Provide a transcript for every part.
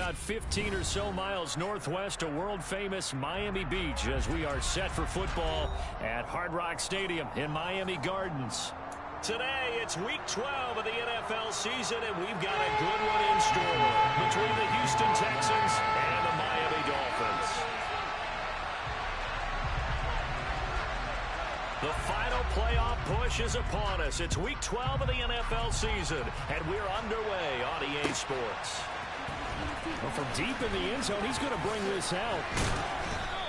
about 15 or so miles northwest of world-famous Miami Beach as we are set for football at Hard Rock Stadium in Miami Gardens. Today, it's Week 12 of the NFL season, and we've got a good one in store between the Houston Texans and the Miami Dolphins. The final playoff push is upon us. It's Week 12 of the NFL season, and we're underway on EA Sports. Well, from deep in the end zone, he's going to bring this out.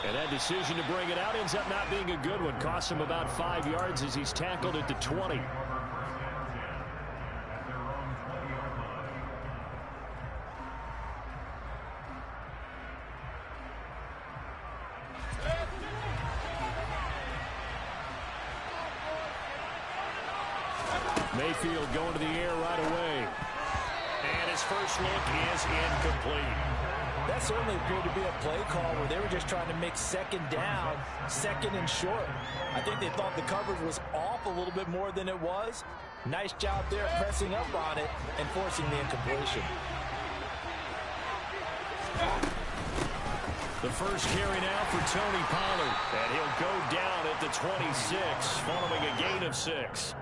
And that decision to bring it out ends up not being a good one. Costs him about 5 yards as he's tackled at the 20. Mayfield going to the air right away. And his first look is incomplete. That certainly appeared to be a play call where they were just trying to make second down, second and short. I think they thought the coverage was off a little bit more than it was. Nice job there pressing up on it and forcing the incompletion. The first carry now for Tony Pollard. And he'll go down at the 26 following a gain of 6.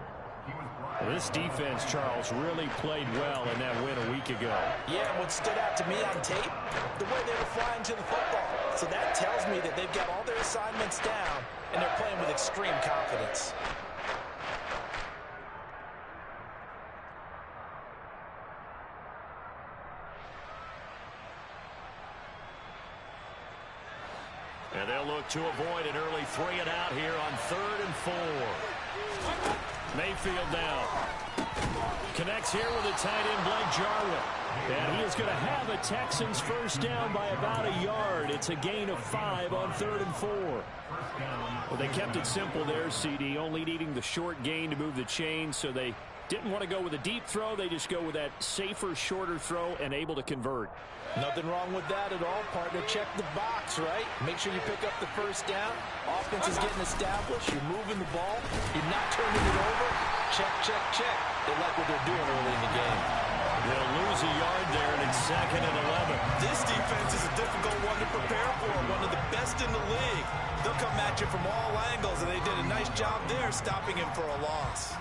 This defense, Charles, really played well in that win a week ago. Yeah, what stood out to me on tape, the way they were flying to the football. So that tells me that they've got all their assignments down, and they're playing with extreme confidence. And they'll look to avoid an early 3 and out here on 3rd and 4. Mayfield now. Connects here with a tight end, Blake Jarwin. And he is going to have a Texans first down by about a yard. It's a gain of 5 on 3rd and 4. Well, they kept it simple there, CD, only needing the short gain to move the chains, so they didn't want to go with a deep throw. They just go with that safer, shorter throw and able to convert. Nothing wrong with that at all, partner. Check the box, right? Make sure you pick up the first down. Offense is getting established. You're moving the ball. You're not turning it over. Check, check, check. They like what they're doing early in the game. They'll lose a yard there, and it's 2nd and 11. This defense is a difficult one to prepare for, one of the best in the league. They'll come at you from all angles, and they did a nice job there stopping him for a loss.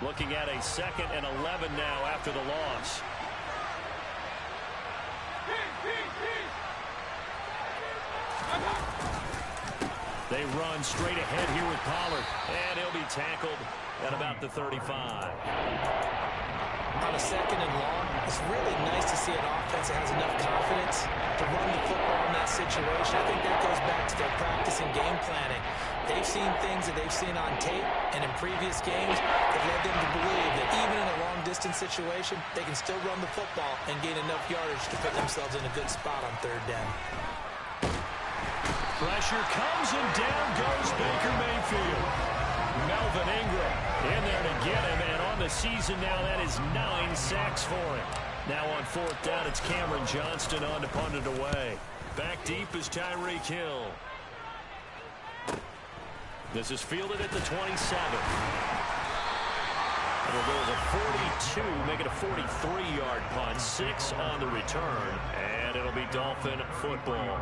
Looking at a 2nd and 11 now after the loss. They run straight ahead here with Pollard, and he'll be tackled at about the 35. On a 2nd and long, it's really nice to see an offense that has enough confidence to run the football in that situation. I think that goes back to their practice and game planning. They've seen things that they've seen on tape and in previous games that led them to believe that even in a long-distance situation, they can still run the football and gain enough yardage to put themselves in a good spot on 3rd down. Pressure comes, and down goes Baker Mayfield. Melvin Ingram in there to get him, and on the season now, that is 9 sacks for him. Now on 4th down, it's Cameron Johnston on to punt it away. Back deep is Tyreek Hill. This is fielded at the 27. It'll go as a 42, make it a 43-yard punt. 6 on the return, and it'll be Dolphin football.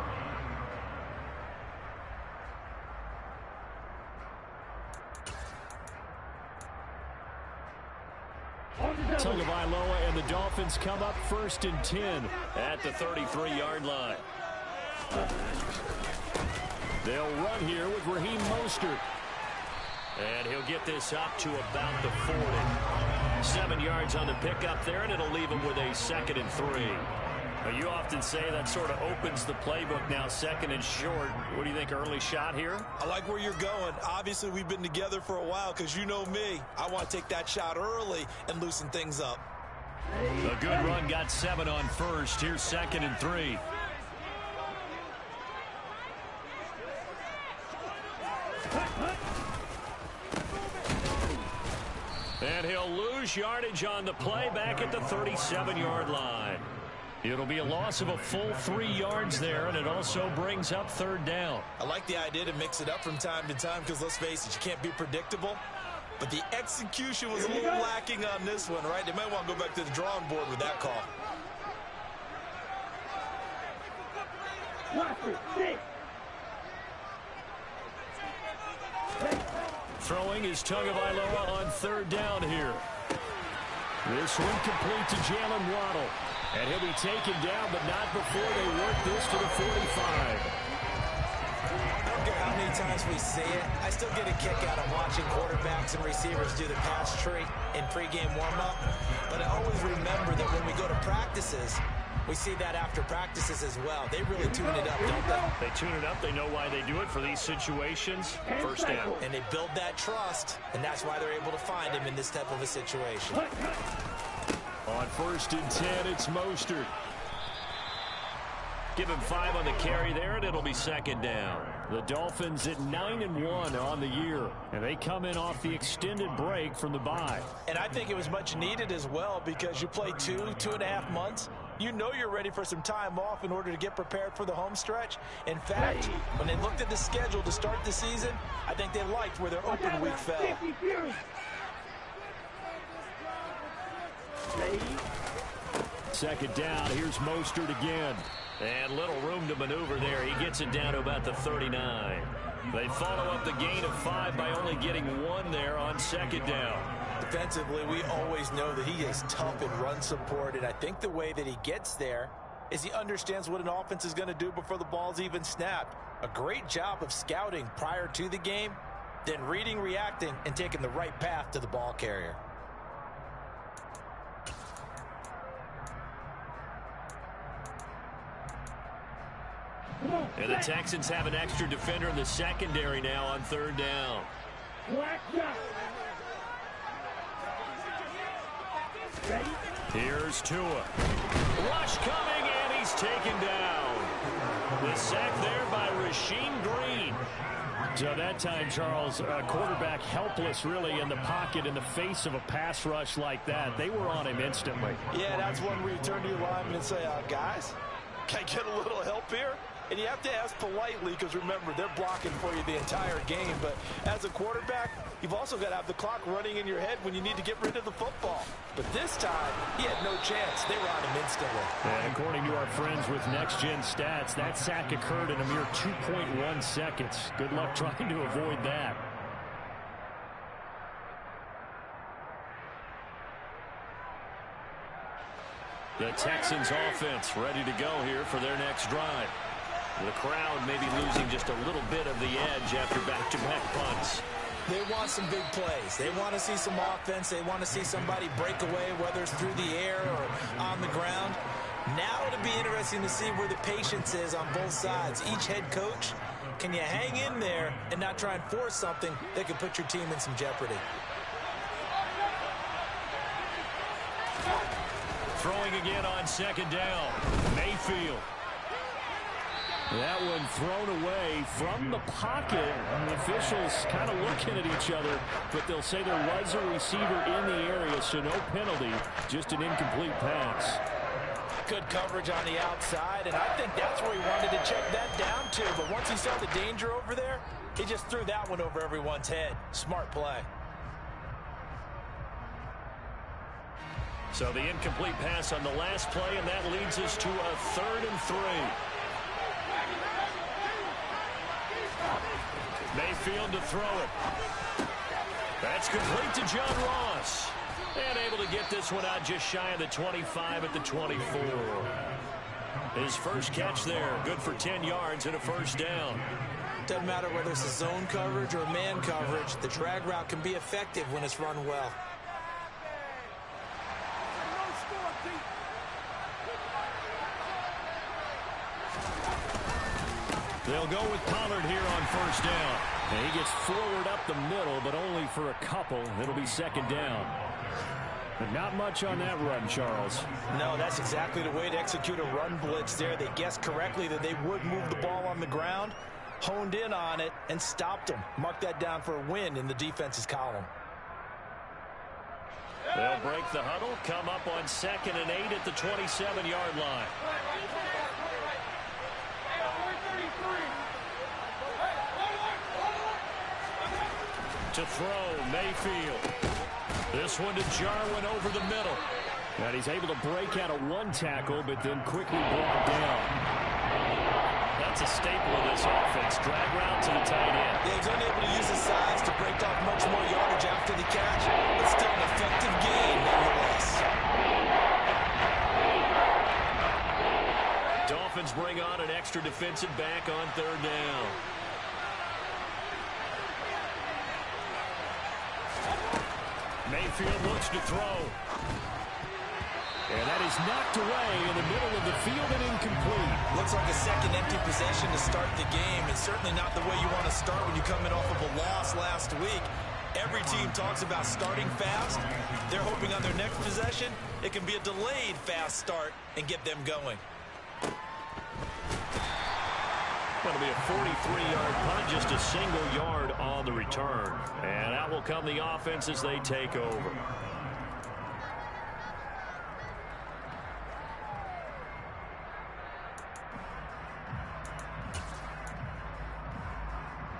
Tagovailoa and the Dolphins come up 1st and 10 at the 33-yard line. They'll run here with Raheem Mostert. And he'll get this up to about the 40. 7 yards on the pickup there, and it'll leave him with a 2nd and 3. Now, you often say that sort of opens the playbook now, 2nd and short. What do you think, early shot here? I like where you're going. Obviously, we've been together for a while because you know me. I want to take that shot early and loosen things up. A good run, got 7 on 1st. Here's 2nd and 3. And he'll lose yardage on the play back at the 37-yard line. It'll be a loss of a full 3 yards there, and it also brings up 3rd down. I like the idea to mix it up from time to time because, let's face it, you can't be predictable. But the execution was a little lacking on this one, right? They might want to go back to the drawing board with that call. Throwing is Tagovailoa on 3rd down here. This one complete to Jalen Waddle. And he'll be taken down, but not before they work this to the 45. I don't care how many times we see it. I still get a kick out of watching quarterbacks and receivers do the pass tree in pregame warm-up. But I always remember that when we go to practices, we see that after practices as well. They really tune it up, don't they? They tune it up. They know why they do it for these situations. 1st down. And they build that trust, and that's why they're able to find him in this type of a situation. On 1st and 10, it's Mostert. Give him 5 on the carry there, and it'll be 2nd down. The Dolphins at 9-1 on the year, and they come in off the extended break from the bye. And I think it was much needed as well because you play 2.5 months. You know you're ready for some time off in order to get prepared for the home stretch. In fact, when they looked at the schedule to start the season, I think they liked where their open week fell. 2nd down, here's Mostert again. And little room to maneuver there. He gets it down to about the 39. They follow up the gain of 5 by only getting 1 there on 2nd down. Defensively, we always know that he is tough in run support, and I think the way that he gets there is he understands what an offense is going to do before the ball's even snapped. A great job of scouting prior to the game, then reading, reacting, and taking the right path to the ball carrier. And the Texans have an extra defender in the secondary now on 3rd down. Here's Tua. Rush coming, and he's taken down. The sack there by Rasheem Green. So that time, Charles, quarterback helpless really in the pocket in the face of a pass rush like that. They were on him instantly. Yeah, that's one where you turn to your lineman and say, guys, can I get a little help here? And you have to ask politely because, remember, they're blocking for you the entire game. But as a quarterback, you've also got to have the clock running in your head when you need to get rid of the football. But this time, he had no chance. They were on him instantly. And according to our friends with Next Gen Stats, that sack occurred in a mere 2.1 seconds. Good luck trying to avoid that. The Texans offense ready to go here for their next drive. The crowd maybe losing just a little bit of the edge after back-to-back punts. They want some big plays. They want to see some offense. They want to see somebody break away, whether it's through the air or on the ground. Now it'll be interesting to see where the patience is on both sides. Each head coach, can you hang in there and not try and force something that could put your team in some jeopardy? Throwing again on 2nd down. Mayfield. That one thrown away from the pocket. And the officials kind of looking at each other, but they'll say there was a receiver in the area, so no penalty, just an incomplete pass. Good coverage on the outside, and I think that's where he wanted to check that down to. But once he saw the danger over there, he just threw that one over everyone's head. Smart play. So the incomplete pass on the last play, and that leads us to a 3rd and 3. Mayfield to throw it. That's complete to John Ross. And able to get this one out just shy of the 25 at the 24. His first catch there, good for 10 yards and a 1st down. Doesn't matter whether it's a zone coverage or man coverage, the drag route can be effective when it's run well. They'll go with Pollard here on 1st down. And he gets forward up the middle, but only for a couple. It'll be 2nd down. But not much on that run, Charles. No, that's exactly the way to execute a run blitz there. They guessed correctly that they would move the ball on the ground, honed in on it, and stopped them. Mark that down for a win in the defense's column. They'll break the huddle, come up on 2nd and 8 at the 27-yard line. To throw, Mayfield. This one to Jarwin over the middle. And he's able to break out of one tackle, but then quickly brought down. That's a staple of this offense. Drag route to the tight end. Yeah, he's unable to use his size to break off much more yardage after the catch, but still an effective gain nonetheless. Dolphins bring on an extra defensive back on 3rd down. Mayfield looks to throw. And that is knocked away in the middle of the field and incomplete. Looks like a second empty possession to start the game, and certainly not the way you want to start when you come in off of a loss last week. Every team talks about starting fast. They're hoping on their next possession, it can be a delayed fast start and get them going. Going to be a 43-yard punt, just a single yard on the return. And out will come the offense as they take over.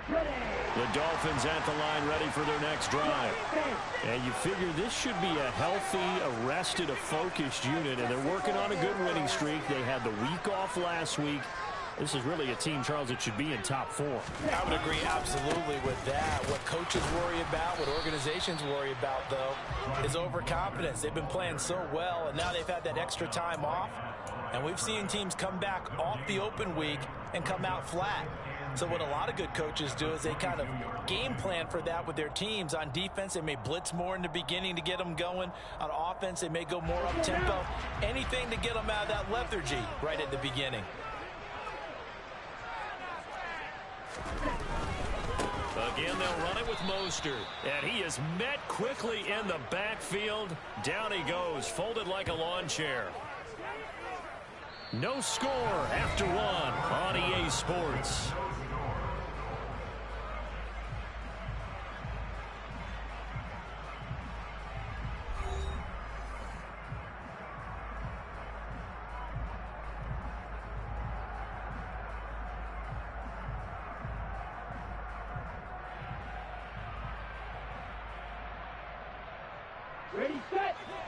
The Dolphins at the line ready for their next drive. And you figure this should be a healthy, arrested, a focused unit, and they're working on a good winning streak. They had the week off last week. This is really a team, Charles, that should be in top 4. I would agree absolutely with that. What coaches worry about, what organizations worry about, though, is overconfidence. They've been playing so well, and now they've had that extra time off. And we've seen teams come back off the open week and come out flat. So what a lot of good coaches do is they kind of game plan for that with their teams. On defense, they may blitz more in the beginning to get them going. On offense, they may go more up-tempo. Anything to get them out of that lethargy right at the beginning. Again, they'll run it with Mostert. And he is met quickly in the backfield. Down he goes, folded like a lawn chair. No score after 1 on EA Sports.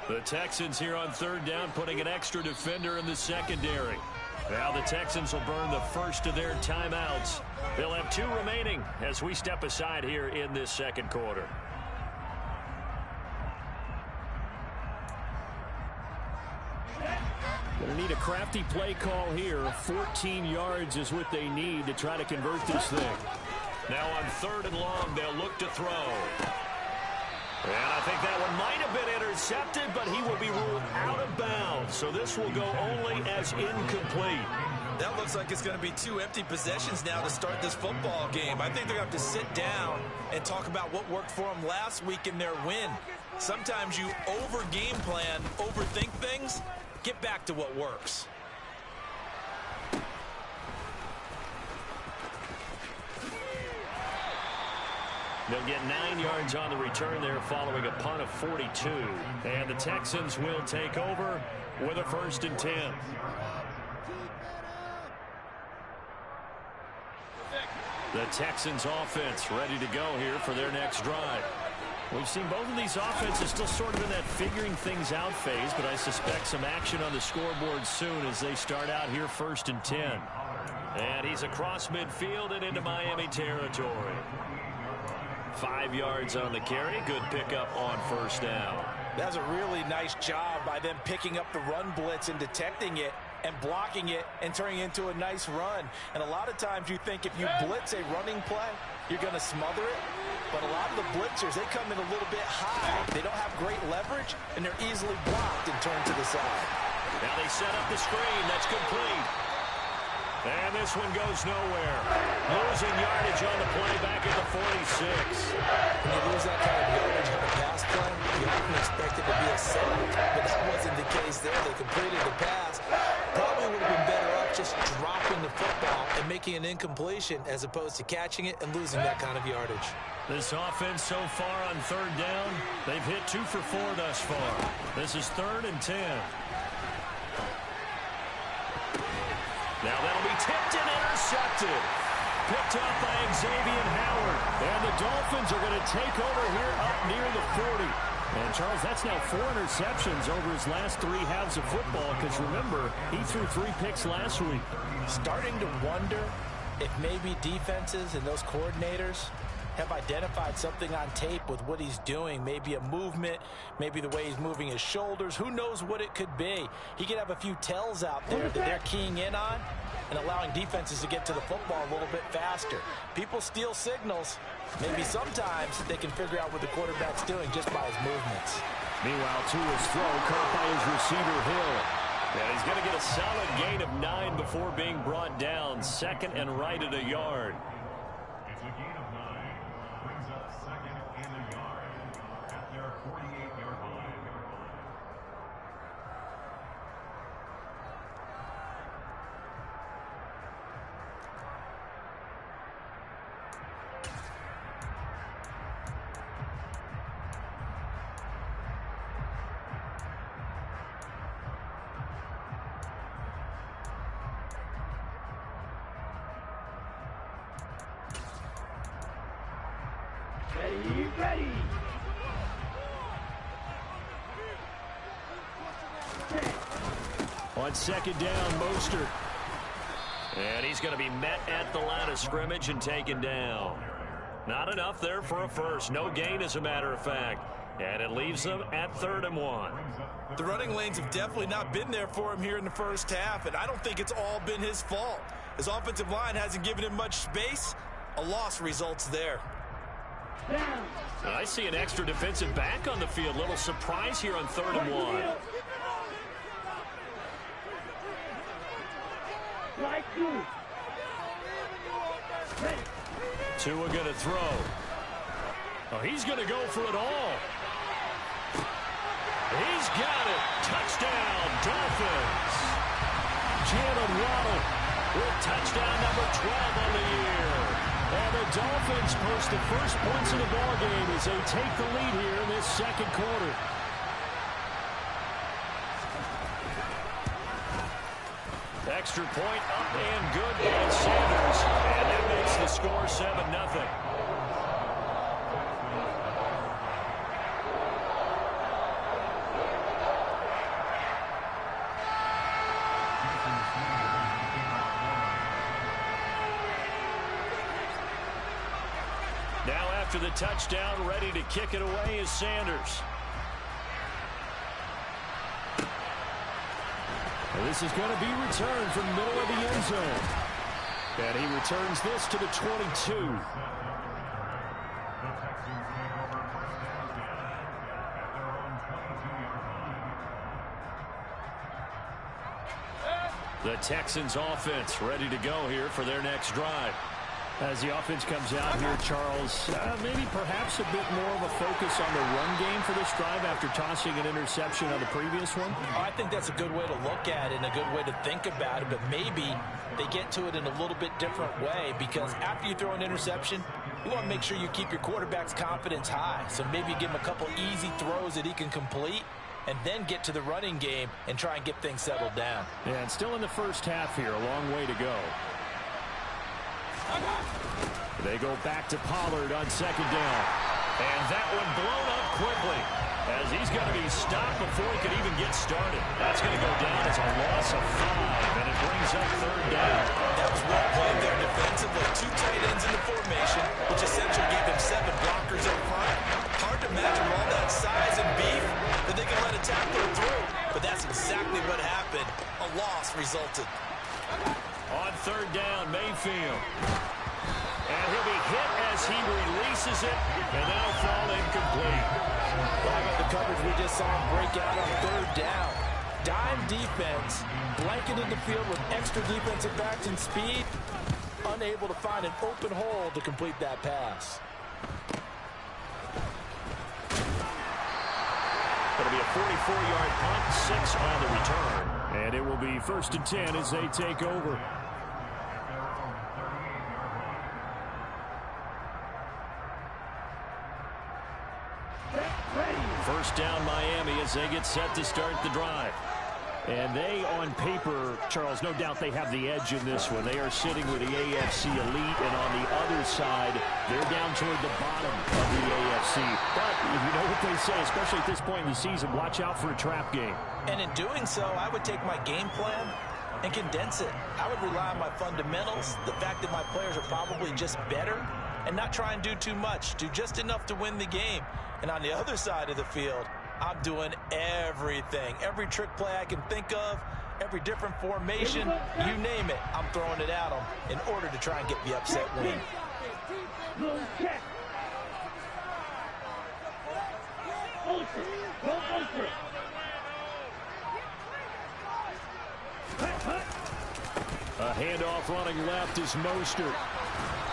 The Texans here on 3rd down, putting an extra defender in the secondary. Now the Texans will burn the first of their timeouts. They'll have 2 remaining as we step aside here in this 2nd quarter. Going to need a crafty play call here. 14 yards is what they need to try to convert this thing. Now on 3rd and long, they'll look to throw. And I think that one might have been intercepted, but he will be ruled out of bounds. So this will go only as incomplete. That looks like it's going to be 2 empty possessions now to start this football game. I think they're going to have to sit down and talk about what worked for them last week in their win. Sometimes you over-game plan, overthink things. Get back to what works. They'll get 9 yards on the return there following a punt of 42. And the Texans will take over with a 1st and 10. The Texans offense ready to go here for their next drive. We've seen both of these offenses still sort of in that figuring things out phase, but I suspect some action on the scoreboard soon as they start out here 1st and 10. And he's across midfield and into Miami territory. 5 yards on the carry. Good pickup on 1st down. That's a really nice job by them picking up the run blitz and detecting it and blocking it and turning it into a nice run. And a lot of times you think if you blitz a running play, you're going to smother it. But a lot of the blitzers, they come in a little bit high. They don't have great leverage, and they're easily blocked and turned to the side. Now they set up the screen. That's complete. And this one goes nowhere. Losing yardage on the play back at the 46. When you lose that kind of yardage on a pass play, you often expect it to be a sack, but that wasn't the case there. They completed the pass. Probably would have been better off just dropping the football and making an incompletion as opposed to catching it and losing that kind of yardage. This offense so far on third down, they've hit 2 for 4 thus far. This is 3rd and 10. Now that'll be tipped and intercepted. Picked up by Xavier Howard. And the Dolphins are going to take over here up near the 40. And, Charles, that's now 4 interceptions over his last 3 halves of football because, remember, he threw 3 picks last week. Starting to wonder if maybe defenses and those coordinators have identified something on tape with what he's doing. Maybe a movement, maybe the way he's moving his shoulders. Who knows what it could be? He could have a few tells out there that they're keying in on and allowing defenses to get to the football a little bit faster. People steal signals. Maybe sometimes they can figure out what the quarterback's doing just by his movements. Meanwhile, Tua's throw caught by his receiver, Hill. And he's going to get a solid gain of 9 before being brought down. 2nd and right at a yard. It's a gain of 9. Brings up 2nd and a yard at their 48-yard line. Ready. On 2nd down, Mostert. And he's going to be met at the line of scrimmage and taken down. Not enough there for a first. No gain, as a matter of fact. And it leaves them at 3rd and 1. The running lanes have definitely not been there for him here in the first half, and I don't think it's all been his fault. His offensive line hasn't given him much space. A loss results there. I see an extra defensive back on the field. Little surprise here on 3rd and 1. Tua going to throw. Oh, he's going to go for it all. He's got it. Touchdown, Dolphins. Jalen Waddle with touchdown number 12 on the year. And the Dolphins post the first points of the ballgame as they take the lead here in this 2nd quarter. Extra point up and good by Sanders. And that makes the score 7-0. Now after the touchdown, ready to kick it away is Sanders. And this is going to be returned from the middle of the end zone. And he returns this to the 22. The Texans offense ready to go here for their next drive. As the offense comes out here, Charles, maybe perhaps a bit more of a focus on the run game for this drive after tossing an interception on the previous one? I think that's a good way to look at it and a good way to think about it, but maybe they get to it in a little bit different way, because after you throw an interception, you want to make sure you keep your quarterback's confidence high. So maybe give him a couple easy throws that he can complete, and then get to the running game and try and get things settled down. Yeah, and still in the first half here, a long way to go. They go back to Pollard on 2nd down. And that one blown up quickly as he's going to be stopped before he can even get started. That's going to go down as a loss of 5, and it brings up 3rd down. That was well played there defensively. 2 tight ends in the formation, which essentially gave them 7 blockers up front. Hard to imagine all that size and beef that they can let a tackler through. But that's exactly what happened. A loss resulted. On 3rd down, Mayfield. And he'll be hit as he releases it, and that'll fall incomplete. How about the coverage we just saw him break out on 3rd down? Dime defense, blanketed the field with extra defensive backs and speed, unable to find an open hole to complete that pass. It'll be a 44-yard punt, 6 on the return. And it will be 1st and 10 as they take over. First down Miami as they get set to start the drive. And they, on paper, Charles, no doubt they have the edge in this one. They are sitting with the AFC elite, and on the other side, they're down toward the bottom of the AFC. But you know what they say, especially at this point in the season, watch out for a trap game. And in doing so, I would take my game plan and condense it. I would rely on my fundamentals, the fact that my players are probably just better, and not try and do too much, do just enough to win the game. And on the other side of the field, I'm doing everything. Every trick play I can think of, every different formation, you name it, I'm throwing it at them in order to try and get the upset win. A handoff running left is Mostert.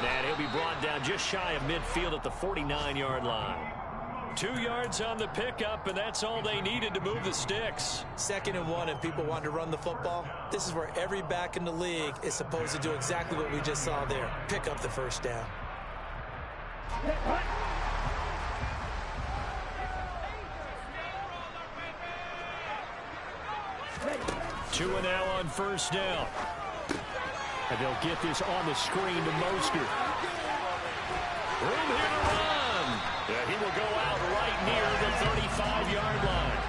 And he'll be brought down just shy of midfield at the 49-yard line. 2 yards on the pickup, and that's all they needed to move the sticks. 2nd and 1, and people want to run the football. This is where every back in the league is supposed to do exactly what we just saw there. Pick up the first down. Two and now on first down. And they'll get this on the screen to Mostert. Room here to run. Yeah, he will go out right near the 35-yard line.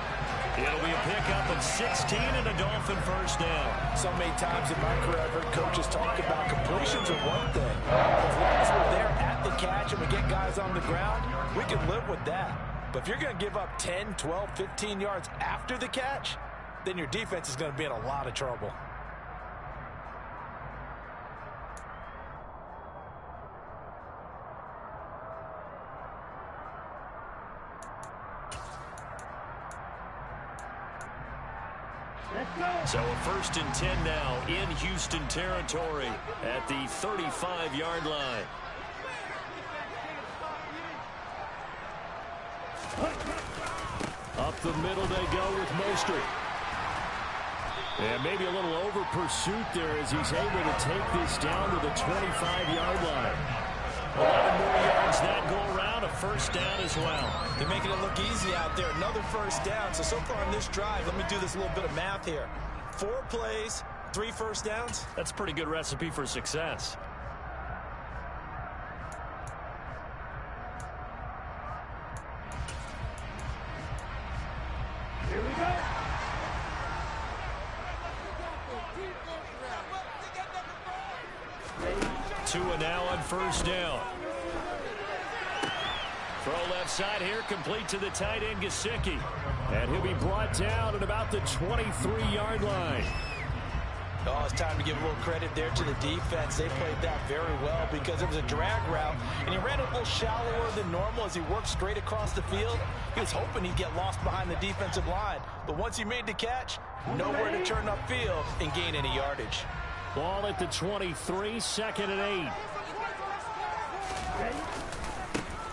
It'll be a pickup of 16 and a Dolphin first down. So many times in my career, I've heard coaches talk about completions are one thing. As long as we're there at the catch and we get guys on the ground, we can live with that. But if you're going to give up 10, 12, 15 yards after the catch, then your defense is going to be in a lot of trouble. So a 1st and 10 now in Houston territory at the 35-yard line. Up the middle they go with Mostert. And maybe a little over pursuit there as he's able to take this down to the 25-yard line. 11 more yards that go around, a first down as well. They're making it look easy out there. Another first down. So far on this drive, let me do this little bit of math here. 4 plays, 3 first downs. That's a pretty good recipe for success. Here we go. Two and now on first down. Throw left side here, complete to the tight end, Gesicki. And he'll be brought down at about the 23-yard line. Oh, it's time to give a little credit there to the defense. They played that very well because it was a drag route, and he ran a little shallower than normal as he worked straight across the field. He was hoping he'd get lost behind the defensive line, but once he made the catch, nowhere to turn upfield and gain any yardage. Ball at the 23, 2nd and 8.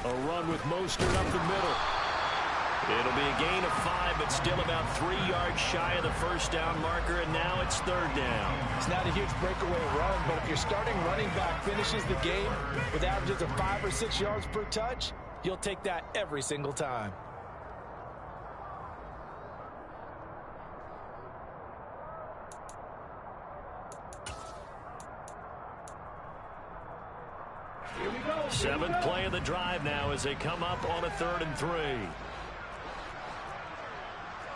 A run with Mostert up the middle. It'll be a gain of 5, but still about 3 yards shy of the first down marker, and now it's 3rd down. It's not a huge breakaway run, but if your starting running back finishes the game with averages of 5 or 6 yards per touch, you'll take that every single time. Here we go. 7th play of the drive now as they come up on a 3rd and 3.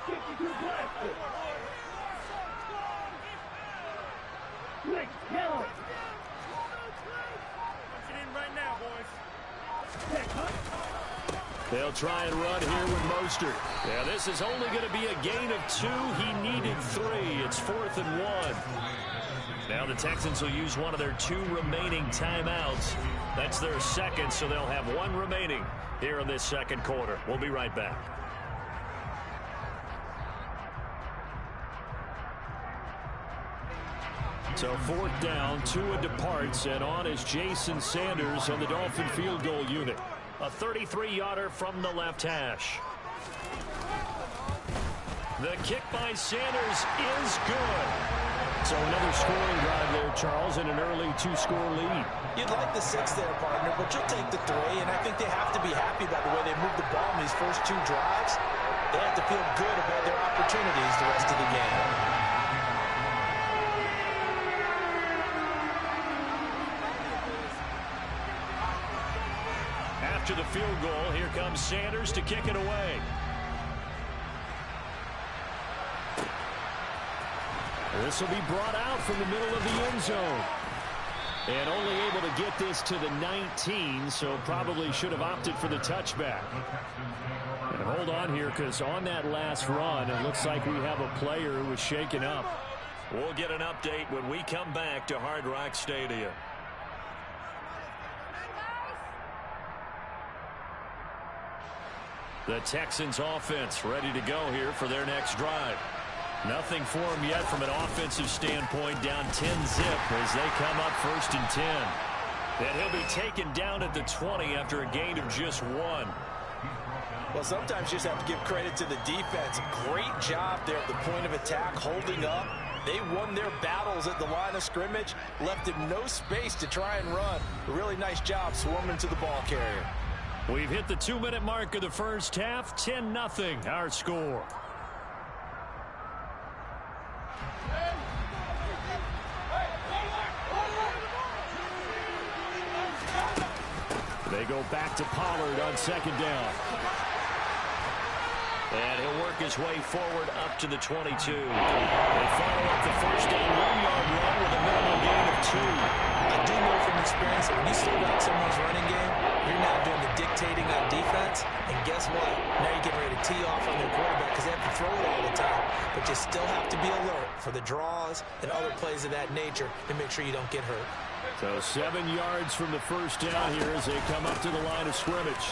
52 blaster. Quick, yellow. Punch it in right now, boys. They'll try and run here with Mostert. Yeah, this is only going to be a gain of 2. He needed 3. It's 4th and 1. Now the Texans will use one of their 2 remaining timeouts. That's their 2nd, so they'll have 1 remaining here in this 2nd quarter. We'll be right back. So 4th down, Tua departs, and on is Jason Sanders on the Dolphin field goal unit. A 33-yarder from the left hash. The kick by Sanders is good. So another scoring drive there, Charles, and an early 2-score lead. You'd like the 6 there, partner, but you'll take the 3, and I think they have to be happy about the way they moved the ball in these first 2 drives. They have to feel good about their opportunities the rest of the game. After the field goal, here comes Sanders to kick it away. This will be brought out from the middle of the end zone. And only able to get this to the 19, so probably should have opted for the touchback. And hold on here, because on that last run, it looks like we have a player who was shaken up. We'll get an update when we come back to Hard Rock Stadium. The Texans offense ready to go here for their next drive. Nothing for him yet from an offensive standpoint, down 10-zip as they come up 1st and 10. And he'll be taken down at the 20 after a gain of just 1. Well, sometimes you just have to give credit to the defense. Great job there at the point of attack, holding up. They won their battles at the line of scrimmage, left him no space to try and run. A really nice job swarming to the ball carrier. We've hit the 2-minute mark of the first half, 10-0 our score. They go back to Pollard on 2nd down. And he'll work his way forward up to the 22. They follow up the first down 1-yard run with a minimum gain of 2. I do know from experience that when you slow down someone's running game, you're now doing the dictating on defense. And guess what? Now you're getting ready to tee off on their quarterback because they have to throw it all the time. But you still have to be alert for the draws and other plays of that nature to make sure you don't get hurt. So 7 yards from the first down here as they come up to the line of scrimmage.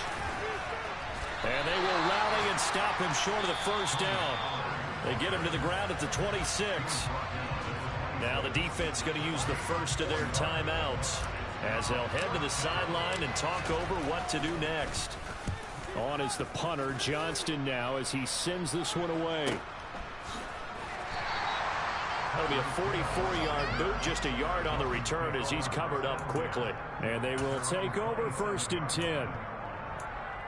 And they will rally and stop him short of the first down. They get him to the ground at the 26. Now the defense going to use the first of their timeouts as they'll head to the sideline and talk over what to do next. On is the punter, Johnston, now as he sends this one away. That'll be a 44-yard boot, just a yard on the return as he's covered up quickly. And they will take over 1st and 10.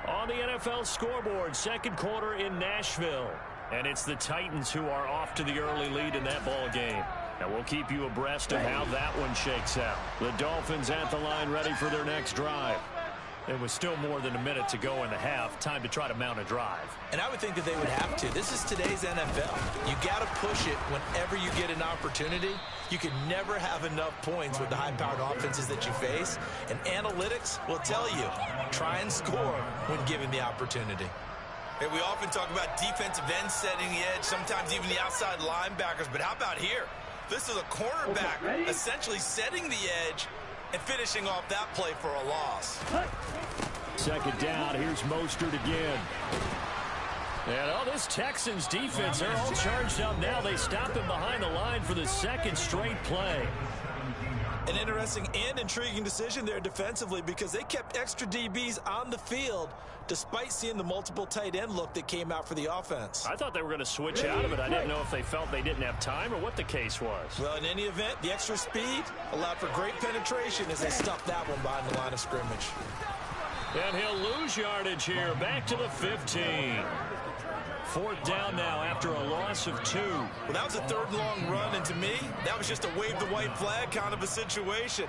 On the NFL scoreboard, 2nd quarter in Nashville. And it's the Titans who are off to the early lead in that ball game. And we'll keep you abreast of how that one shakes out. The Dolphins at the line ready for their next drive. There was still more than a minute to go in the half. Time to try to mount a drive. And I would think that they would have to. This is today's NFL. You got to push it whenever you get an opportunity. You can never have enough points with the high-powered offenses that you face. And analytics will tell you, try and score when given the opportunity. Hey, we often talk about defensive ends setting the edge, sometimes even the outside linebackers. But how about here? This is a cornerback essentially setting the edge and finishing off that play for a loss. 2nd down. Here's Mostert again. And this Texans defense, they're all charged up now. They stop him behind the line for the 2nd straight play. An interesting and intriguing decision there defensively because they kept extra DBs on the field despite seeing the multiple tight end look that came out for the offense. I thought they were going to switch out of it. I didn't know if they felt they didn't have time or what the case was. Well, in any event, the extra speed allowed for great penetration as they stuffed that one behind the line of scrimmage. And he'll lose yardage here. Back to the 15. 4th down now after a loss of 2. Well, that was a 3rd long run, and to me, that was just a wave the white flag kind of a situation.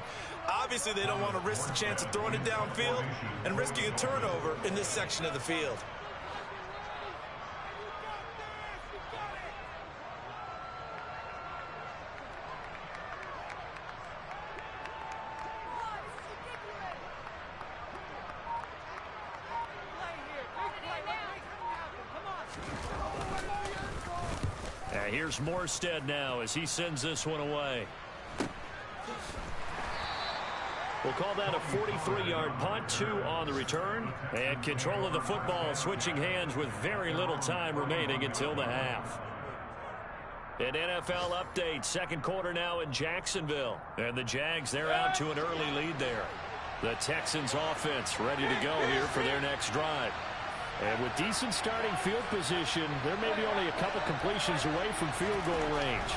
Obviously, they don't want to risk the chance of throwing it downfield and risking a turnover in this section of the field. Here's Morstead now as he sends this one away. We'll call that a 43-yard punt, 2 on the return. And control of the football switching hands with very little time remaining until the half. An NFL update, 2nd quarter now in Jacksonville. And the Jags, they're out to an early lead there. The Texans offense ready to go here for their next drive. And with decent starting field position, there may be only a couple completions away from field goal range.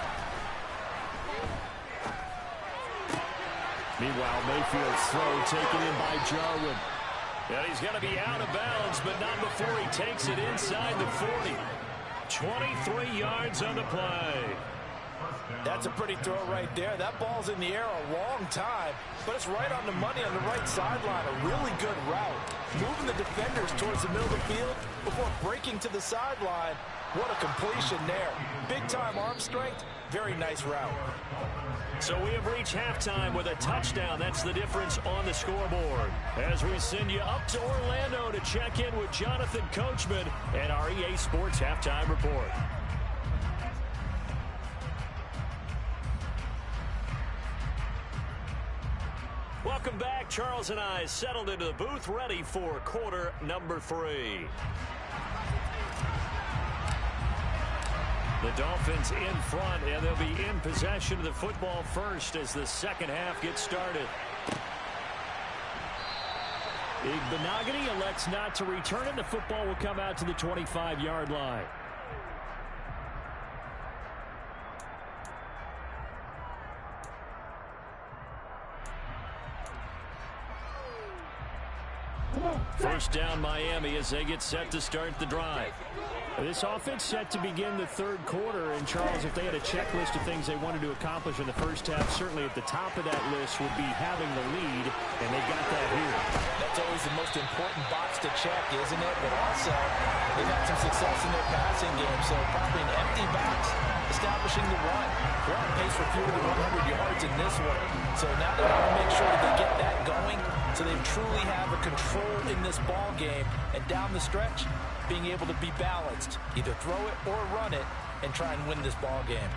Meanwhile, Mayfield's throw taken in by Jarwin. And he's going to be out of bounds, but not before he takes it inside the 40. 23 yards on the play. That's a pretty throw right there. That ball's in the air a long time, but it's right on the money on the right sideline. A really good route. Moving the defenders towards the middle of the field before breaking to the sideline. What a completion there. Big-time arm strength. Very nice route. So we have reached halftime with a touchdown. That's the difference on the scoreboard. As we send you up to Orlando to check in with Jonathan Coachman and our EA Sports Halftime Report. Welcome back. Charles and I settled into the booth, ready for quarter number 3. The Dolphins in front, and they'll be in possession of the football first as the second half gets started. Igbenogany elects not to return it. The football will come out to the 25-yard line. First down Miami as they get set to start the drive. This offense set to begin the third quarter, and Charles, if they had a checklist of things they wanted to accomplish in the first half, certainly at the top of that list would be having the lead, and they got that here. That's always the most important box to check, isn't it? But also, they've had some success in their passing game, so probably an empty box establishing the run. They're on pace for fewer than 100 yards in this one, so now they want to make sure that they get that going so they truly have a control in this ball game, and down the stretch, being able to be balanced, either throw it or run it, and try and win this ball game.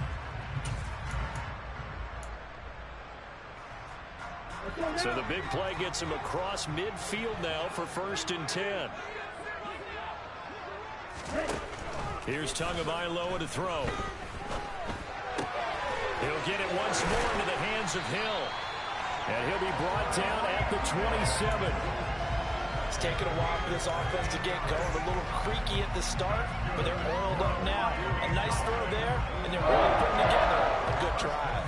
So the big play gets him across midfield now for 1st and 10. Here's Tagovailoa to throw. He'll get it once more into the hands of Hill. And he'll be brought down at the 27. It's taken a while for this offense to get going. A little creaky at the start, but they're oiled up now. A nice throw there, and they're really putting together a good drive.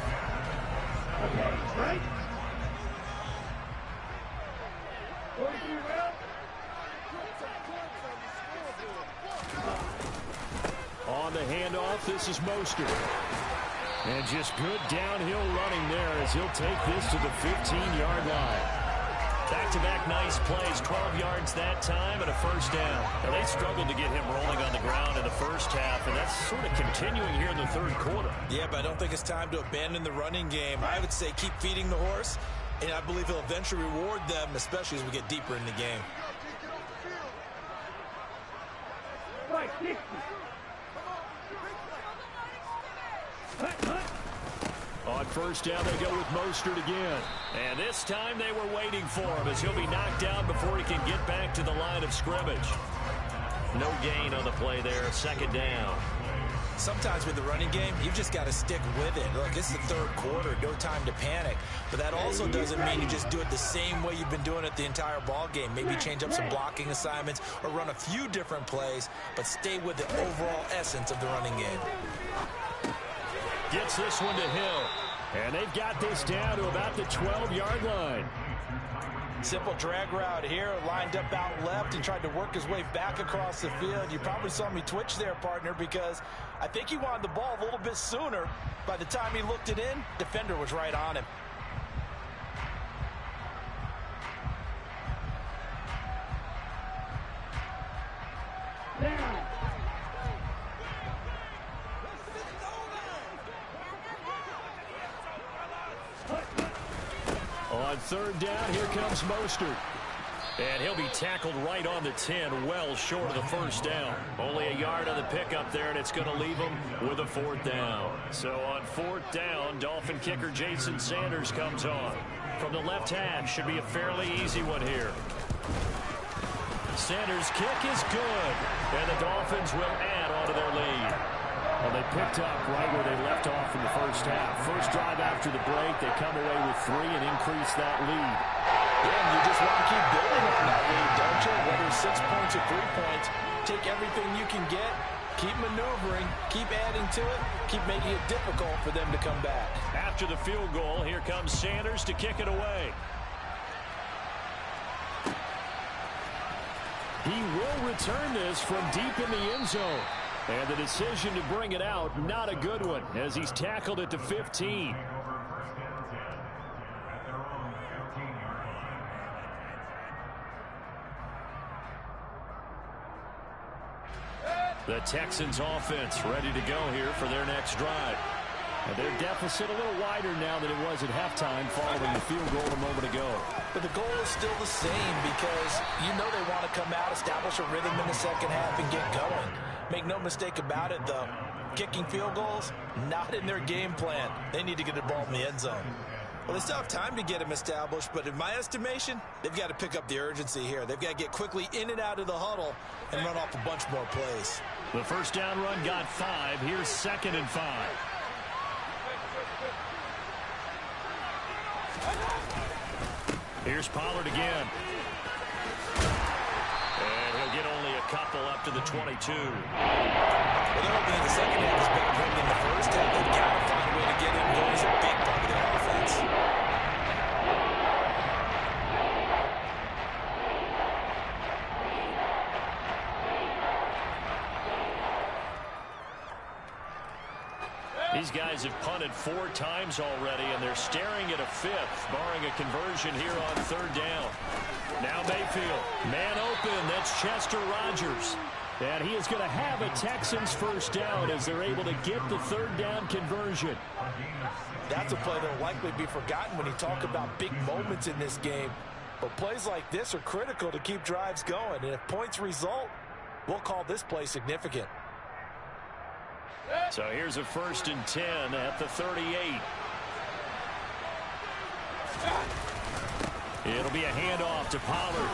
On the handoff, this is Mostert. And just good downhill running there as he'll take this to the 15-yard line. Back-to-back nice plays, 12 yards that time and a first down. Now, they struggled to get him rolling on the ground in the first half, and that's sort of continuing here in the third quarter. Yeah, but I don't think it's time to abandon the running game. I would say keep feeding the horse, and I believe he'll eventually reward them, especially as we get deeper in the game. On first down, they go with Mostert again. And this time they were waiting for him as he'll be knocked down before he can get back to the line of scrimmage. No gain on the play there, second down. Sometimes with the running game, you've just got to stick with it. Look, it's the third quarter, no time to panic. But that also doesn't mean you just do it the same way you've been doing it the entire ball game. Maybe change up some blocking assignments or run a few different plays, but stay with the overall essence of the running game. Gets this one to Hill. And they've got this down to about the 12-yard line. Simple drag route here, lined up out left and tried to work his way back across the field. You probably saw me twitch there, partner, because I think he wanted the ball a little bit sooner. By the time he looked it in, defender was right on him. On third down, here comes Mostert. And he'll be tackled right on the 10, well short of the first down. Only a yard on the pickup there, and it's going to leave him with a fourth down. So on fourth down, Dolphin kicker Jason Sanders comes on. From the left hash, should be a fairly easy one here. Sanders' kick is good, and the Dolphins will add on to their lead. Well, they picked up right where they left off in the first half. First drive after the break, they come away with 3 and increase that lead. Yeah, and you just want to keep building on that lead, don't you? Whether it's 6 points or 3 points, take everything you can get Keep maneuvering, keep adding to it, keep making it difficult for them to come back. After the field goal, here comes Sanders to kick it away. He will return this from deep in the end zone. And the decision to bring it out, not a good one, as he's tackled at the 15. The Texans offense ready to go here for their next drive. And their deficit a little wider now than it was at halftime following the field goal a moment ago. But the goal is still the same because you know they want to come out, establish a rhythm in the second half, and get going. Make no mistake about it, though. Kicking field goals, not in their game plan. They need to get the ball in the end zone. Well, they still have time to get them established, but in my estimation, they've got to pick up the urgency here. They've got to get quickly in and out of the huddle and run off a bunch more plays. The first down run got 5. Here's 2nd and 5. Here's Pollard again. And he'll get only a couple up to the 22. Well, they're hoping that the second half is better for them than the first half. They've got to find a way to get him going. He's a big part of their offense. These guys have punted 4 times already, and they're staring at a 5th, barring a conversion here on 3rd down. Now Mayfield, man open, that's Chester Rogers. And he is going to have a Texans first down as they're able to get the 3rd down conversion. That's a play that will likely be forgotten when you talk about big moments in this game. But plays like this are critical to keep drives going. And if points result, we'll call this play significant. So here's a 1st and 10 at the 38. It'll be a handoff to Pollard.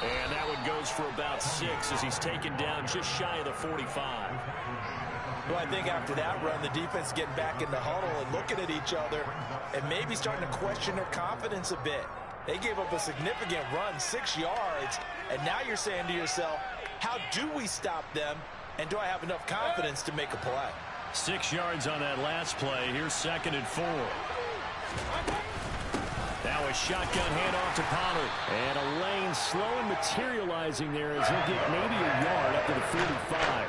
And that one goes for about 6 as he's taken down just shy of the 45. Well, I think after that run, the defense getting back in the huddle and looking at each other and maybe starting to question their confidence a bit. They gave up a significant run, 6 yards, and now you're saying to yourself, how do we stop them, and do I have enough confidence to make a play? 6 yards on that last play. Here's 2nd and 4. Now a shotgun handoff to Pollard. And a lane slow and materializing there as he'll get maybe a yard up to the 45.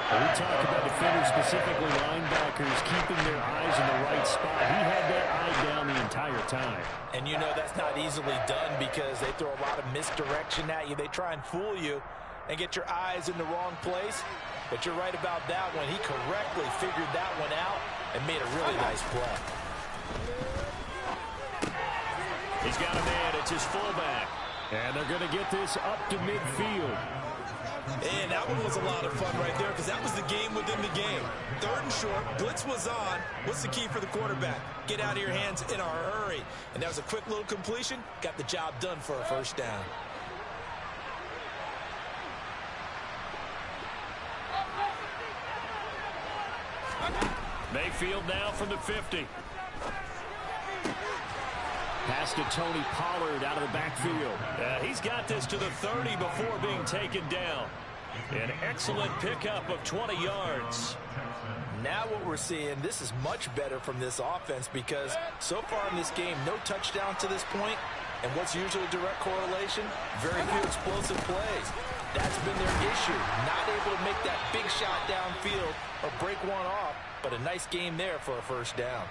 We talk about defenders, specifically linebackers, keeping their eyes in the right spot. He had that eye down the entire time. And you know that's not easily done because they throw a lot of misdirection at you. They try and fool you and get your eyes in the wrong place. But you're right about that one. He correctly figured that one out and made a really nice play. He's got a man. It's his fullback. And they're going to get this up to midfield. And that one was a lot of fun right there because that was the game within the game. 3rd and short. Blitz was on. What's the key for the quarterback? Get out of your hands in a hurry. And that was a quick little completion. Got the job done for a first down. Mayfield now from the 50. Pass to Tony Pollard out of the backfield. He's got this to the 30 before being taken down. An excellent pickup of 20 yards. Now what we're seeing, this is much better from this offense because so far in this game, no touchdown to this point. And what's usually a direct correlation? Very few explosive plays. That's been their issue. Not able to make that big shot downfield or break one off, but a nice game there for a first down.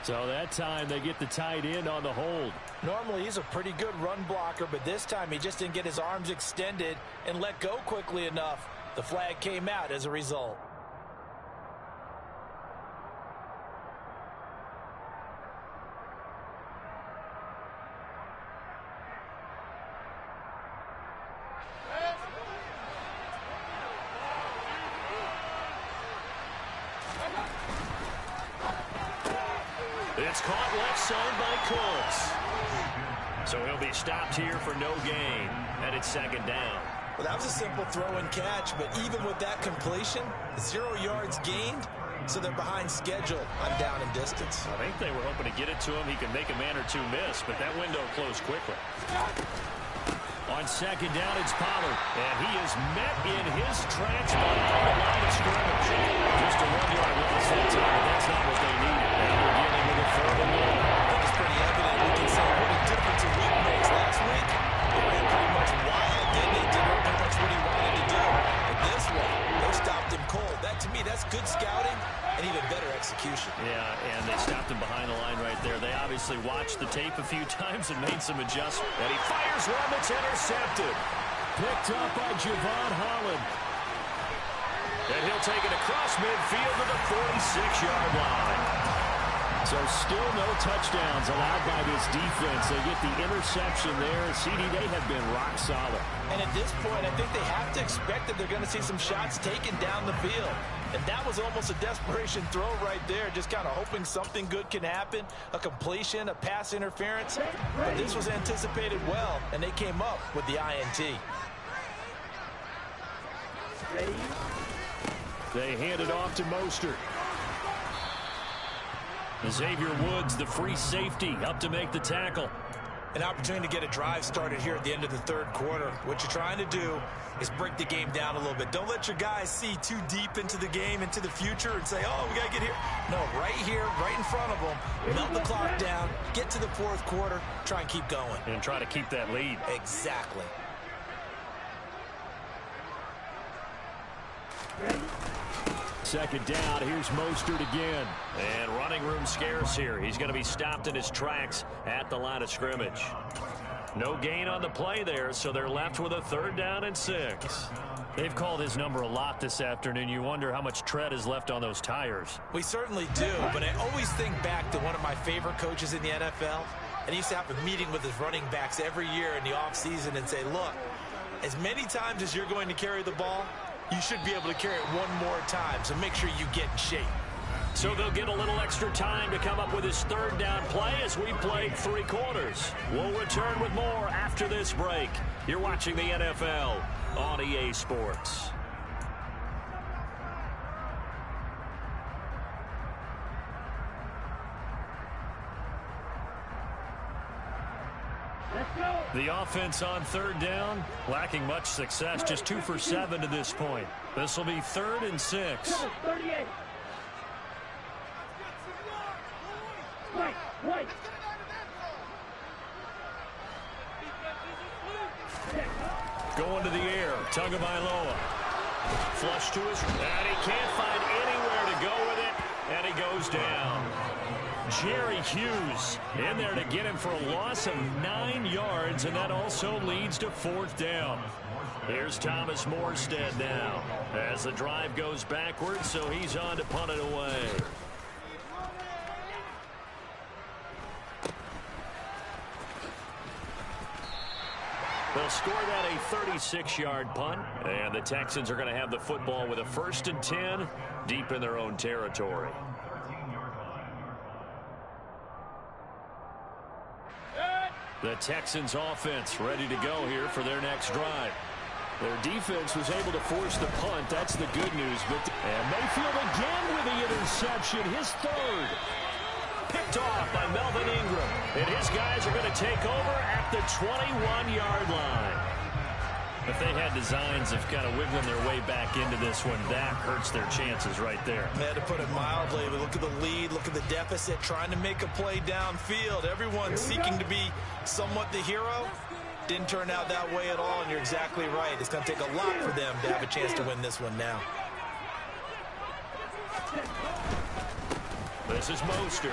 So that time they get the tight end on the hold. Normally he's a pretty good run blocker, but this time he just didn't get his arms extended and let go quickly enough. The flag came out as a result. It's caught left side by Cooks. So he'll be stopped here for no gain. And it's 2nd down. Well, that was a simple throw and catch, but even with that completion, 0 yards gained, so they're behind schedule on down and distance. I think they were hoping to get it to him. He could make a man or two miss, but that window closed quickly. On second down, it's Pollard. And he is met in his tracks behind the line of scrimmage. Just a 1-yard loss that time, but that's not what they needed. Now we're dealing with a 3rd and 1. I think it's pretty evident. We can see what a difference a week makes. Last week, they ran pretty much wild, didn't they? Did pretty much what he wanted to do. But this one, they stopped him cold. That, to me, that's good scouting and even better execution. Yeah, and they stopped him behind the line right there. They obviously watched the tape a few times and made some adjustments. And he fires one that's intercepted. Picked up by Javon Holland. And he'll take it across midfield to the 46-yard line. So still no touchdowns allowed by this defense. They get the interception there. CD, they have been rock solid. And at this point, I think they have to expect that they're going to see some shots taken down the field. And that was almost a desperation throw right there, just kind of hoping something good can happen, a completion, a pass interference. But this was anticipated well, and they came up with the INT. They hand it off to Mostert. Xavier Woods, the free safety, up to make the tackle. An opportunity to get a drive started here at the end of the 3rd quarter. What you're trying to do is break the game down a little bit. Don't let your guys see too deep into the game, into the future, and say, oh, we got to get here. No, right here, right in front of them, melt the clock down, get to the 4th quarter, try and keep going. And try to keep that lead. Exactly. Second down, here's Mostert again. And running room scarce here. He's going to be stopped in his tracks at the line of scrimmage. No gain on the play there, so they're left with a 3rd down and 6. They've called his number a lot this afternoon. You wonder how much tread is left on those tires. We certainly do, but I always think back to one of my favorite coaches in the NFL. And he used to have a meeting with his running backs every year in the offseason and say, look, as many times as you're going to carry the ball, you should be able to carry it one more time, so make sure you get in shape. So they'll get a little extra time to come up with his 3rd down play as we played 3 quarters. We'll return with more after this break. You're watching the NFL on EA Sports. The offense on 3rd down, lacking much success, just 2 for 7 to this point. This will be 3rd and 6. Going to the air, Tagovailoa. Flush to his, and he can't find anywhere to go with it, and he goes down. Jerry Hughes in there to get him for a loss of 9 yards, and that also leads to 4th down. Here's Thomas Morstead now as the drive goes backwards, so he's on to punt it away. They'll score that a 36-yard punt, and the Texans are going to have the football with a 1st and 10 deep in their own territory. The Texans offense ready to go here for their next drive. Their defense was able to force the punt. That's the good news. And Mayfield again with the interception, his 3rd. Picked off by Melvin Ingram. And his guys are going to take over at the 21-yard line. If they had designs of kind of wiggling their way back into this one, that hurts their chances right there. Man, to put it mildly, but look at the lead, look at the deficit, trying to make a play downfield. Everyone seeking to be somewhat the hero. Didn't turn out that way at all, and you're exactly right. It's going to take a lot for them to have a chance to win this one now. This is Mostert.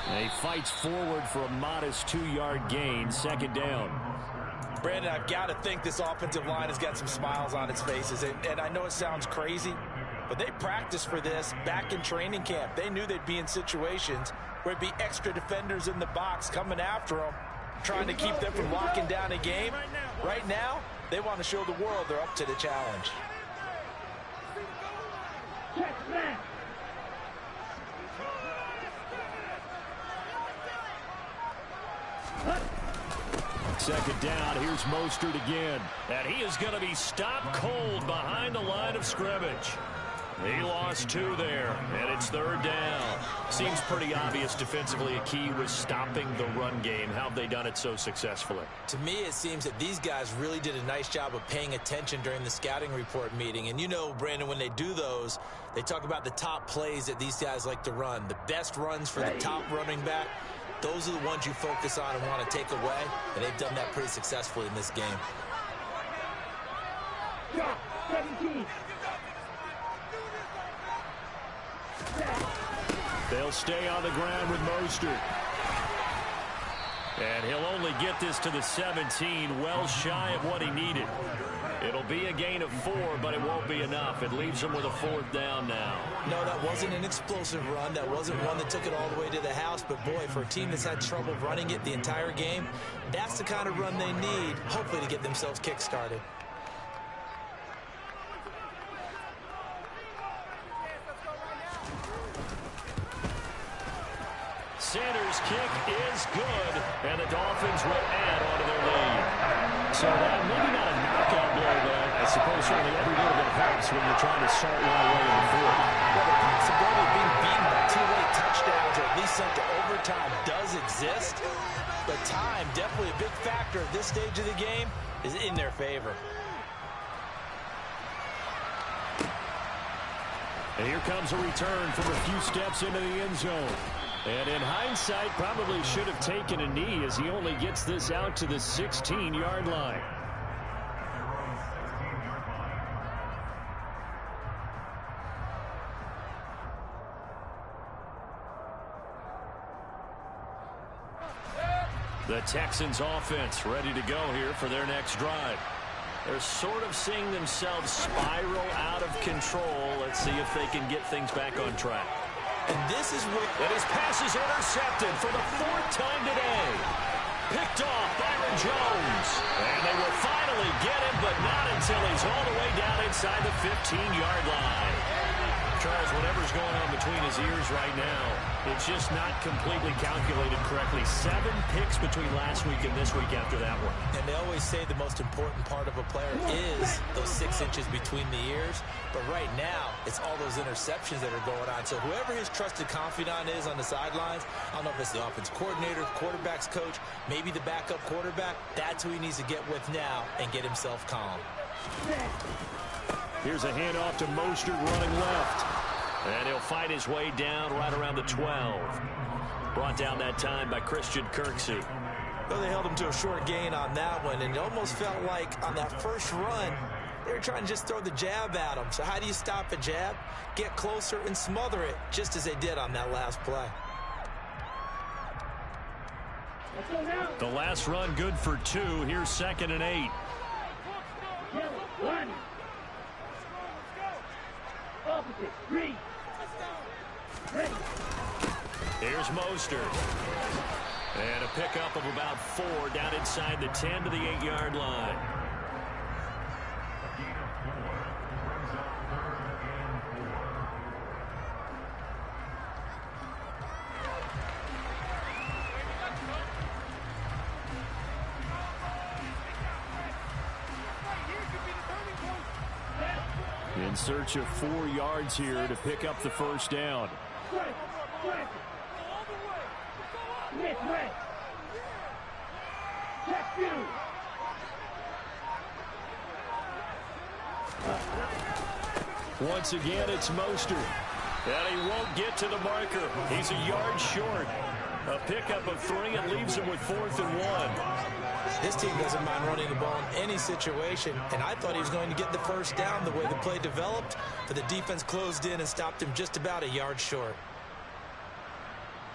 And he fights forward for a modest 2-yard gain, 2nd down. Brandon, I've got to think this offensive line has got some smiles on its faces. And I know it sounds crazy, but they practiced for this back in training camp. They knew they'd be in situations where it'd be extra defenders in the box coming after them, trying to keep them from locking down a game. Right now, they want to show the world they're up to the challenge. Second down, here's Mostert again. And he is going to be stopped cold behind the line of scrimmage. He lost 2 there, and it's 3rd down. Seems pretty obvious defensively a key was stopping the run game. How have they done it so successfully? To me, it seems that these guys really did a nice job of paying attention during the scouting report meeting. And you know, Brandon, when they do those, they talk about the top plays that these guys like to run. The best runs for the top running back, those are the ones you focus on and want to take away. And they've done that pretty successfully in this game. Drop, 17. They'll stay on the ground with Mostert. And he'll only get this to the 17, well shy of what he needed. It'll be a gain of 4, but it won't be enough. It leaves him with a 4th down now. No, that wasn't an explosive run. That wasn't one that took it all the way to the house. But, boy, for a team that's had trouble running it the entire game, that's the kind of run they need, hopefully, to get themselves kick-started. Sanders' kick is good, and the Dolphins will add on to their lead. So that maybe not a knockout blow, but I suppose certainly every little bit helps when you're trying to start one away in the 4th. Well, the possibility of being beaten by 2 late touchdowns or at least sent to overtime does exist, but time, definitely a big factor at this stage of the game, is in their favor. And here comes a return from a few steps into the end zone. And in hindsight, probably should have taken a knee as he only gets this out to the 16-yard line. The Texans offense ready to go here for their next drive. They're sort of seeing themselves spiral out of control. Let's see if they can get things back on track. And this is where... And his pass is intercepted for the 4th time today. Picked off Byron Jones. And they will finally get him, but not until he's all the way down inside the 15-yard line. Charles, whatever's going on between his ears right now, it's just not completely calculated correctly. 7 picks between last week and this week after that one. And they always say the most important part of a player is those 6 inches between the ears. But right now, it's all those interceptions that are going on. So whoever his trusted confidant is on the sidelines, I don't know if it's the offense coordinator, quarterback's coach, maybe the backup quarterback, that's who he needs to get with now and get himself calm. Here's a handoff to Mostert running left. And he'll fight his way down right around the 12. Brought down that time by Christian Kirksey. Well, they held him to a short gain on that one, and it almost felt like on that first run, they were trying to just throw the jab at him. So how do you stop a jab? Get closer and smother it, just as they did on that last play. The last run good for 2. Here's 2nd and 8. One. Opposite. 3. Here's Mostert. And a pickup of about 4 down inside the 10 to the 8-yard line. In search of 4 yards here to pick up the 1st down. Once again, it's Mostert. And he won't get to the marker. He's a yard short. A pickup of 3. It leaves him with 4th and 1. This team doesn't mind running the ball in any situation, and I thought he was going to get the 1st down the way the play developed, but the defense closed in and stopped him just about a yard short.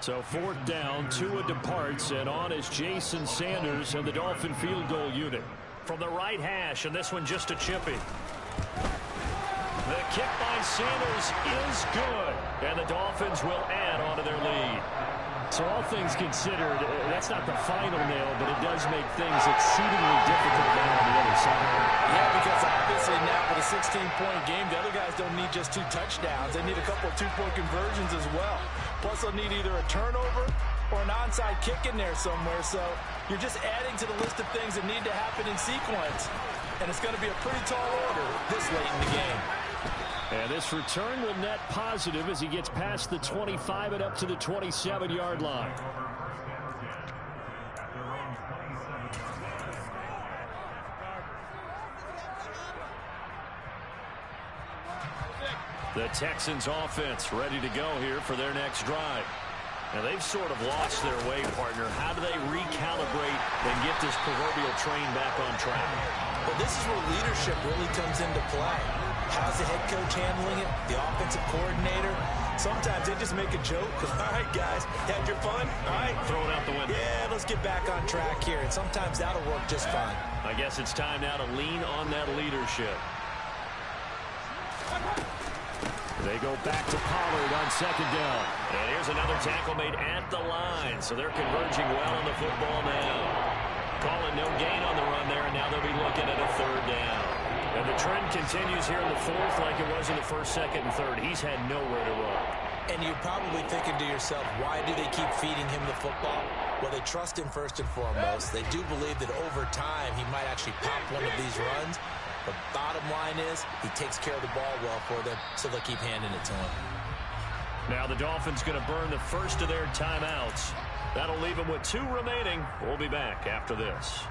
So 4th down, Tua departs, and on is Jason Sanders and the Dolphin field goal unit. From the right hash, and this one just a chippy. The kick by Sanders is good, and the Dolphins will add on to their lead. So all things considered, that's not the final nail, but it does make things exceedingly difficult now on the other side. Yeah, because obviously now with a 16-point game, the other guys don't need just 2 touchdowns. They need a couple of 2-point conversions as well. Plus, they'll need either a turnover or an onside kick in there somewhere. So you're just adding to the list of things that need to happen in sequence. And it's going to be a pretty tall order this late in the game. And this return will net positive as he gets past the 25 and up to the 27-yard line. The Texans offense ready to go here for their next drive. Now they've sort of lost their way, partner. How do they recalibrate and get this proverbial train back on track? Well, this is where leadership really comes into play. How's the head coach handling it? The offensive coordinator? Sometimes they just make a joke. All right, guys, had your fun? All right. Throw it out the window. Yeah, let's get back on track here. And sometimes that'll work just fine. I guess it's time now to lean on that leadership. They go back to Pollard on second down. And here's another tackle made at the line. So they're converging well on the football now. Calling no gain on the run there, and now they'll be looking at a third down. And the trend continues here in the fourth like it was in the first, second, and third. He's had nowhere to run. And you're probably thinking to yourself, why do they keep feeding him the football? Well, they trust him first and foremost. They do believe that over time he might actually pop one of these runs. The bottom line is he takes care of the ball well for them, so they'll keep handing it to him. Now the Dolphins going to burn the first of their timeouts. That'll leave them with 2 remaining. We'll be back after this.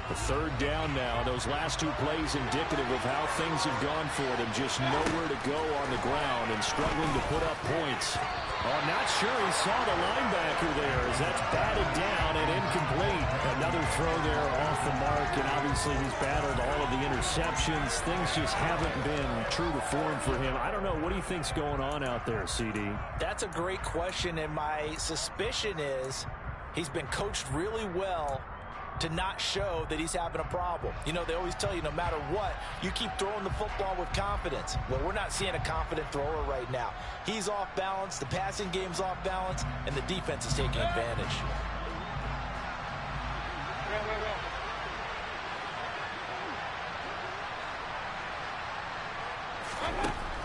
The third down now. Those last 2 plays indicative of how things have gone for them. Just nowhere to go on the ground and struggling to put up points. Oh, not sure he saw the linebacker there as that's batted down and incomplete. Another throw there off the mark, and obviously he's battled all of the interceptions. Things just haven't been true to form for him. I don't know. What do you think's going on out there, CD? That's a great question, and my suspicion is he's been coached really well to not show that he's having a problem. You know, they always tell you no matter what, you keep throwing the football with confidence. Well, we're not seeing a confident thrower right now. He's off balance, the passing game's off balance, and the defense is taking advantage.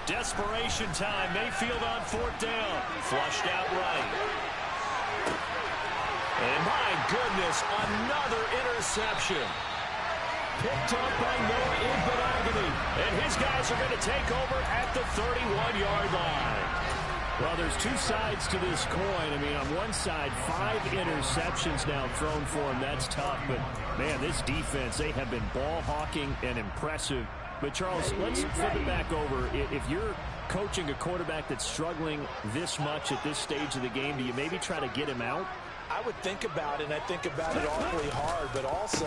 Desperation time. Mayfield on 4th down. Flushed out right. And my goodness, another interception. Picked up by Noah Igbinoghene. And his guys are going to take over at the 31-yard line. Well, there's 2 sides to this coin. I mean, on one side, 5 interceptions now thrown for him. That's tough. But, man, this defense, they have been ball hawking and impressive. But, Charles, let's flip it back over. If you're coaching a quarterback that's struggling this much at this stage of the game, do you maybe try to get him out? I would think about it, and I think about it awfully hard, but also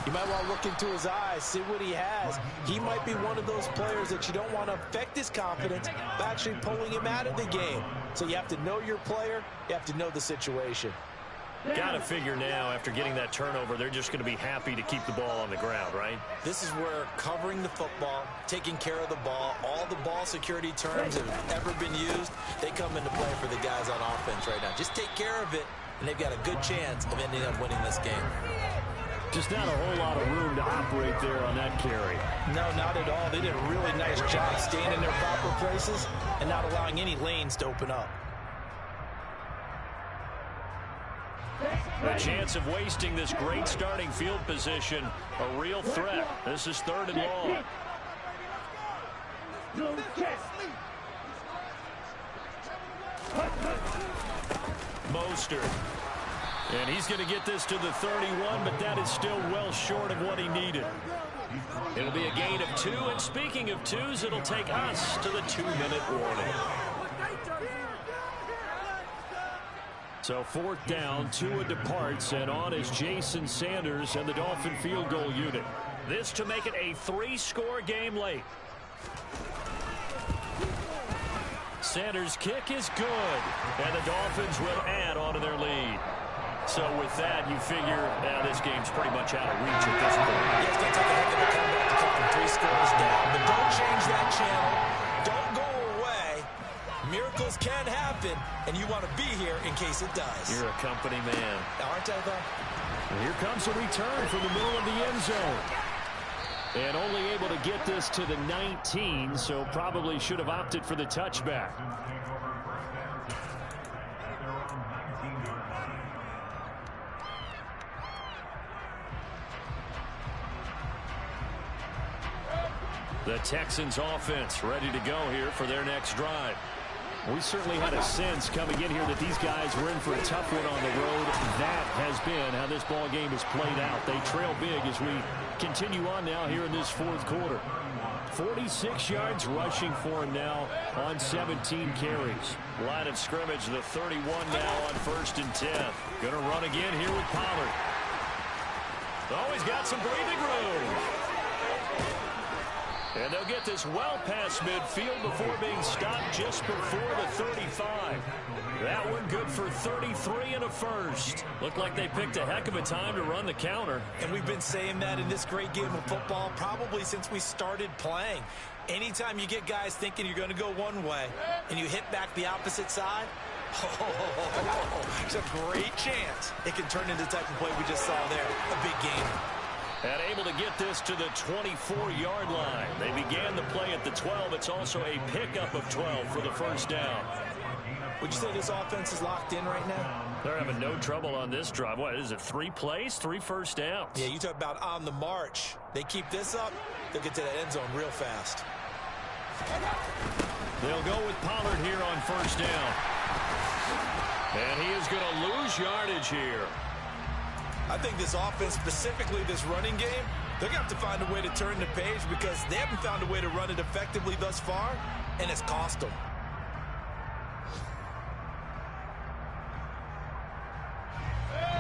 you might want to look into his eyes, see what he has. He might be one of those players that you don't want to affect his confidence by actually pulling him out of the game. So you have to know your player, you have to know the situation. Got to figure now, after getting that turnover, they're just going to be happy to keep the ball on the ground, right? This is where covering the football, taking care of the ball, all the ball security terms that have ever been used, they come into play for the guys on offense right now. Just take care of it, and they've got a good chance of ending up winning this game. Just not a whole lot of room to operate there on that carry. No, not at all. They did a really nice job staying in their proper places and not allowing any lanes to open up. A chance of wasting this great starting field position, a real threat. This is 3rd and long. Mostert. And he's going to get this to the 31, but that is still well short of what he needed. It'll be a gain of 2, and speaking of 2s, it'll take us to the 2-minute warning. So 4th down, Tua departs, and on is Jason Sanders and the Dolphin field goal unit. This to make it a 3-score game late. Sanders' kick is good, and the Dolphins will add on to their lead. So with that, you figure this game's pretty much out of reach at this point. Yeah, it's going to take a heck of a comeback to cut them 3 scores down. But don't change that channel. Don't go away. Miracles can happen, and you want to be here in case it does. You're a company man. Aren't I, though? And here comes a return from the middle of the end zone. And only able to get this to the 19, so probably should have opted for the touchback. The Texans offense ready to go here for their next drive. We certainly had a sense coming in here that these guys were in for a tough one on the road. That has been how this ball game has played out. They trail big as we continue on now here in this fourth quarter. 46 yards rushing for him now on 17 carries. Line of scrimmage, the 31 now on 1st and 10. Going to run again here with Pollard. Oh, he's got some breathing room. And they'll get this well past midfield before being stopped just before the 35. That one good for 33 and a first. Looked like they picked a heck of a time to run the counter. And we've been saying that in this great game of football probably since we started playing. Anytime you get guys thinking you're going to go one way and you hit back the opposite side, it's a great chance it can turn into the type of play we just saw there. A big game. And able to get this to the 24-yard line. They began the play at the 12. It's also a pickup of 12 for the first down. Would you say this offense is locked in right now? They're having no trouble on this drive. What is it, 3 plays, 3 first downs? Yeah, you talk about on the march. They keep this up, they'll get to that end zone real fast. They'll go with Pollard here on first down. And he is going to lose yardage here. I think this offense, specifically this running game, they're going to have to find a way to turn the page because they haven't found a way to run it effectively thus far, and it's cost them.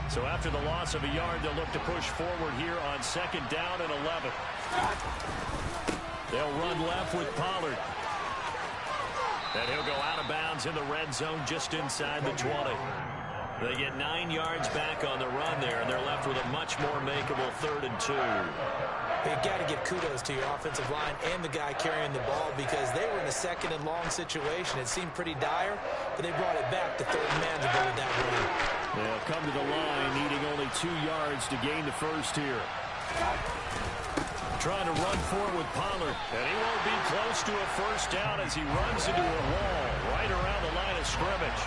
So after the loss of a yard, they'll look to push forward here on 2nd down and 11. They'll run left with Pollard. And he'll go out of bounds in the red zone just inside the 20. They get 9 yards back on the run there, and they're left with a much more makeable 3rd and 2. You've got to give kudos to your offensive line and the guy carrying the ball because they were in a 2nd and long situation. It seemed pretty dire, but they brought it back to 3rd man to go with that run. They'll come to the line, needing only 2 yards to gain the first here. Trying to run forward with Pollard, and he won't be close to a first down as he runs into a wall right around the line of scrimmage.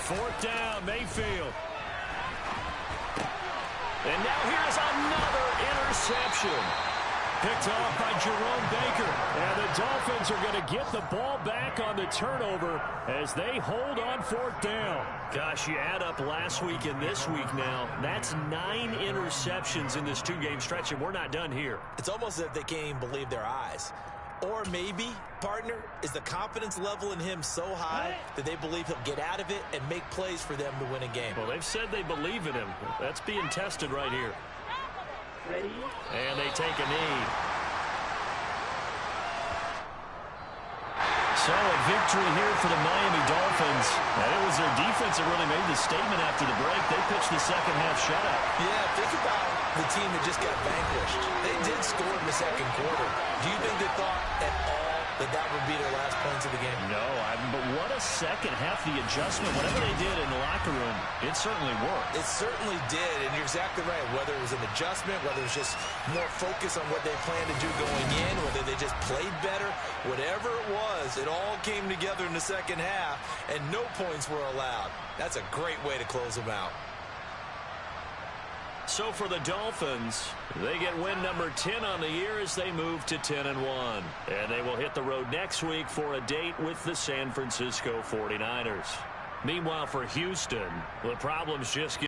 Fourth down, Mayfield. And now here's another interception. Picked off by Jerome Baker. And the Dolphins are going to get the ball back on the turnover as they hold on 4th down. Gosh, you add up last week and this week now. That's 9 interceptions in this 2-game stretch, and we're not done here. It's almost as if they can't even believe their eyes. Or maybe, partner, is the confidence level in him so high that they believe he'll get out of it and make plays for them to win a game. Well, they've said they believe in him. That's being tested right here. Ready? And they take a knee. So a victory here for the Miami Dolphins. And it was their defense that really made the statement after the break. They pitched the second half shutout. Yeah, think about the team that just got vanquished. They did score in the 2nd quarter. Do you think they thought at all that that would be their last points of the game? No, but what a second half. The adjustment, whatever they did in the locker room, it certainly worked. It certainly did, and you're exactly right. Whether it was an adjustment, whether it was just more focus on what they planned to do going in, whether they just played better, whatever it was, it all came together in the second half, and no points were allowed. That's a great way to close them out. So for the Dolphins, they get win number 10 on the year as they move to 10-1. And they will hit the road next week for a date with the San Francisco 49ers. Meanwhile, for Houston, the problems just get